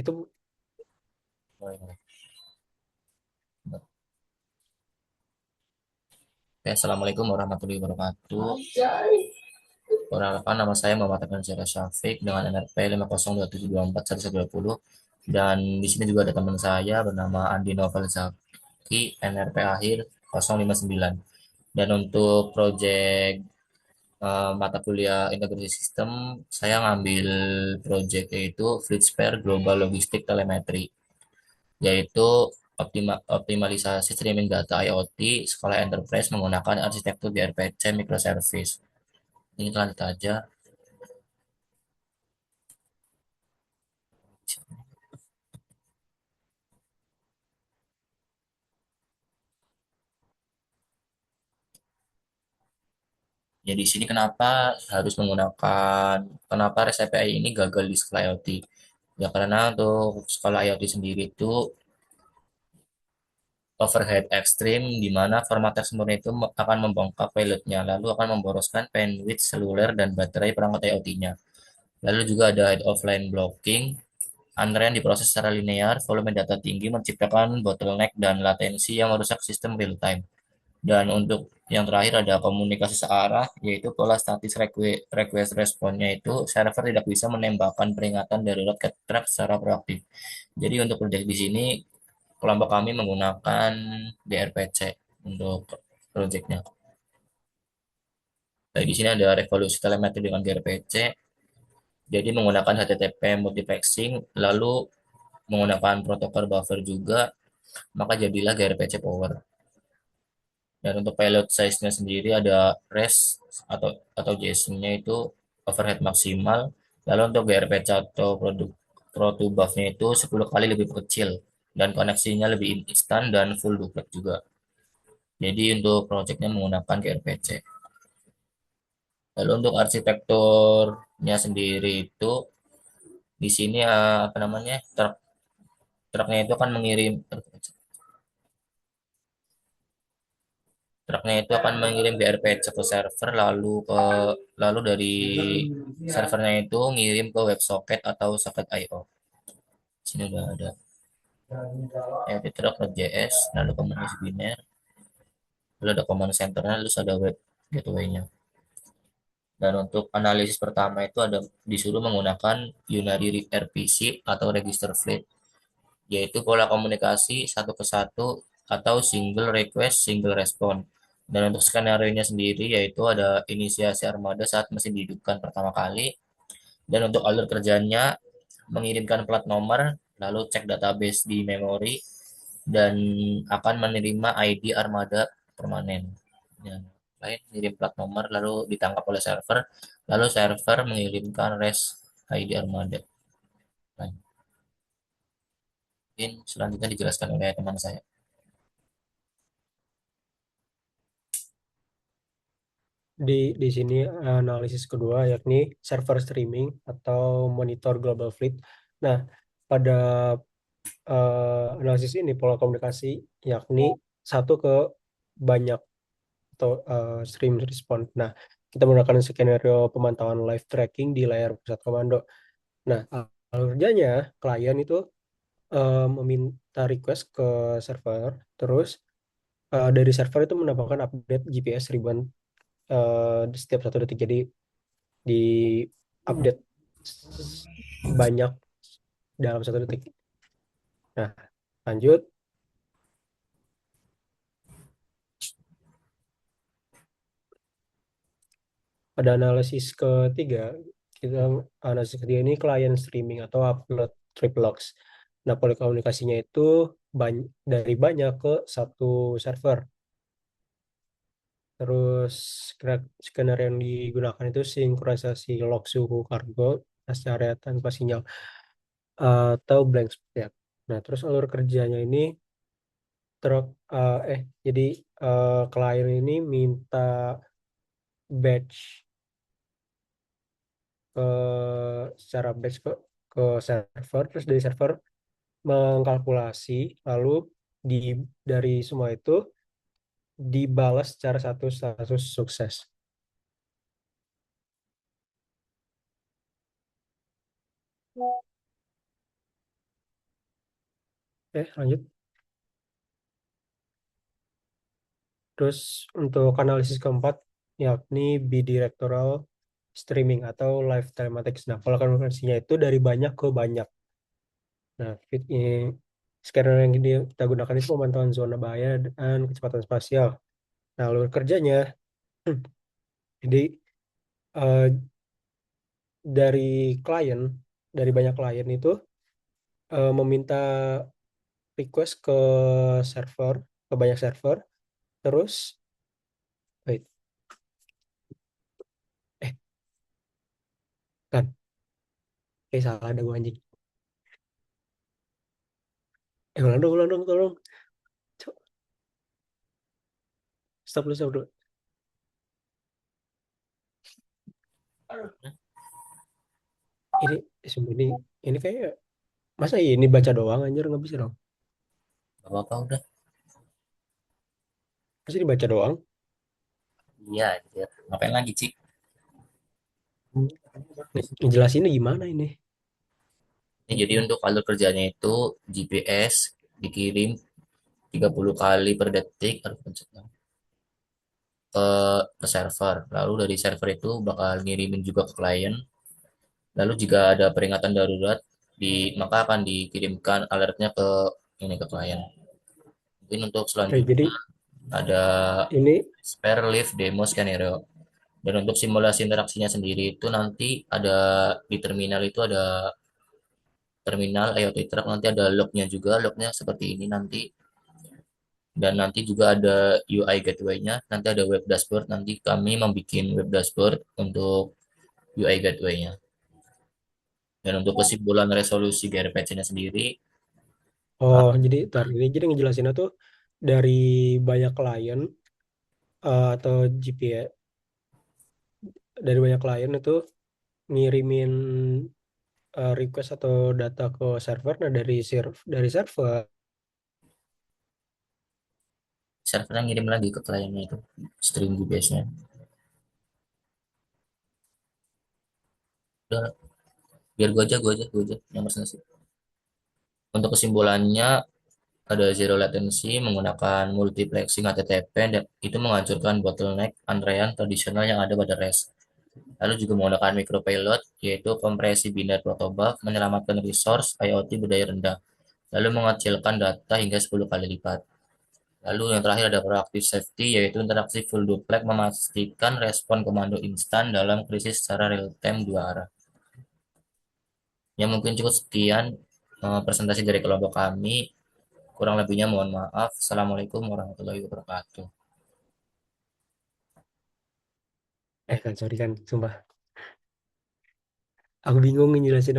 itu. Oke, Assalamualaikum warahmatullahi wabarakatuh. Perkenalkan, nama saya Muhammad Syara Syafiq dengan NRP 502724120, dan di sini juga ada teman saya bernama Andi Novel Zaki, NRP akhir 059. Dan untuk proyek mata kuliah integrasi sistem, saya ngambil proyek yaitu Fleet Spare Global Logistik Telemetri, yaitu optimalisasi streaming data IoT skala enterprise menggunakan arsitektur gRPC microservice. Ini lanjut aja. Ya di sini kenapa REST API ini gagal di skala IoT? Ya karena untuk skala IoT sendiri itu overhead ekstrim, di mana format teks murni itu akan membongkar payloadnya, lalu akan memboroskan bandwidth seluler dan baterai perangkat IoT-nya. Lalu juga ada head of line blocking, antrean diproses secara linear, volume data tinggi menciptakan bottleneck dan latensi yang merusak sistem real time. Dan untuk yang terakhir ada komunikasi searah, yaitu pola statis request responnya itu server tidak bisa menembakkan peringatan darurat ke track secara proaktif. Jadi untuk proyek di sini kelompok kami menggunakan gRPC untuk proyeknya. Baik, di sini ada revolusi telemetri dengan gRPC, jadi menggunakan HTTP multiplexing, lalu menggunakan protokol buffer juga, maka jadilah gRPC Power. Dan untuk payload size-nya sendiri ada REST atau JSON-nya itu overhead maksimal. Lalu untuk gRPC atau produk protobuf-nya itu 10 kali lebih kecil dan koneksinya lebih instan dan full duplex juga. Jadi untuk projectnya menggunakan gRPC. Lalu untuk arsitekturnya sendiri itu di sini apa namanya truknya itu akan mengirim truknya itu akan mengirim gRPC ke server, lalu dari servernya itu ngirim ke WebSocket atau socket IO. Sini udah ada ya truk.js, lalu komunikasi biner, lalu ada command centernya, lalu ada web gateway-nya. Dan untuk analisis pertama itu ada disuruh menggunakan unary RPC atau register fleet, yaitu pola komunikasi satu ke satu atau single request single response. Dan untuk skenario-nya sendiri yaitu ada inisiasi armada saat mesin dihidupkan pertama kali, dan untuk alur kerjanya mengirimkan plat nomor, lalu cek database di memori, dan akan menerima ID armada permanen. Dan lain mengirim plat nomor lalu ditangkap oleh server, lalu server mengirimkan res ID armada. Nah, mungkin selanjutnya dijelaskan oleh teman saya. Di sini analisis kedua yakni server streaming atau monitor global fleet. Nah, pada analisis ini pola komunikasi yakni satu ke banyak atau stream response. Nah, kita menggunakan skenario pemantauan live tracking di layar pusat komando. Nah, alur kerjanya klien itu meminta request ke server, terus dari server itu mendapatkan update GPS ribuan di setiap 1 detik. Jadi di update banyak dalam 1 detik. Nah, lanjut pada analisis ketiga. Kita analisis ketiga ini klien streaming atau upload trip logs. Nah, pola komunikasinya itu dari banyak ke satu server. Terus skenario yang digunakan itu sinkronisasi log suhu kargo rest area tanpa sinyal atau blank spot. Nah, terus alur kerjanya ini truk jadi klien ini minta batch ke secara batch ke server, terus dari server mengkalkulasi, lalu di dari semua itu dibalas secara satu status sukses. Lanjut. Terus untuk analisis keempat, yakni bidirectoral streaming atau live telematics. Nah, kalau konversinya itu dari banyak ke banyak. Nah, scanner yang kita gunakan itu pemantauan zona bahaya dan kecepatan spasial. Nah, alur kerjanya, jadi eh, dari klien, dari banyak klien itu meminta request ke server, ke banyak server, terus, wait, eh, kan, salah ada gue anjing. Ulang dong, tolong. Cuk, stop dulu. Ini, sumpah ini kayak, masa ini baca doang anjir, nggak bisa dong. Gak apa-apa udah. Masa dibaca doang? Iya, gitu ya. Ngapain lagi, Cik? Nih, ngejelasinnya gimana ini? Ini jadi untuk alur kerjanya itu GPS dikirim 30 kali per detik harus pencet ke server. Lalu dari server itu bakal ngirimin juga ke klien. Lalu jika ada peringatan darurat maka akan dikirimkan alertnya ke ini ke klien. Mungkin untuk Oke, selanjutnya jadi ada ini, spare lift demo skenario. Dan untuk simulasi interaksinya sendiri itu nanti ada di terminal itu ada terminal IoT truck nanti ada lognya juga lognya seperti ini nanti dan nanti juga ada UI gateway-nya nanti ada web dashboard nanti kami membuat web dashboard untuk UI gateway-nya dan untuk kesimpulan resolusi gRPC-nya sendiri oh, jadi tar ini jadi ngejelasinnya tuh dari banyak klien atau GPS, dari banyak klien itu ngirimin request atau data ke server. Nah, dari server, servernya ngirim lagi ke kliennya itu stream GPS-nya udah biar gua aja yang presentasi untuk kesimpulannya ada zero latency menggunakan multiplexing HTTP dan itu menghancurkan bottleneck antrean tradisional yang ada pada REST. Lalu juga menggunakan micropilot yaitu kompresi biner protobuf menyelamatkan resource IoT berdaya rendah. Lalu mengecilkan data hingga 10 kali lipat. Lalu yang terakhir ada proactive safety yaitu interaksi full duplex memastikan respon komando instan dalam krisis secara real time dua arah. Ya mungkin cukup sekian presentasi dari kelompok kami. Kurang lebihnya mohon maaf. Assalamualaikum warahmatullahi wabarakatuh. kan sorry kan, sumpah. Aku bingung ngejelasin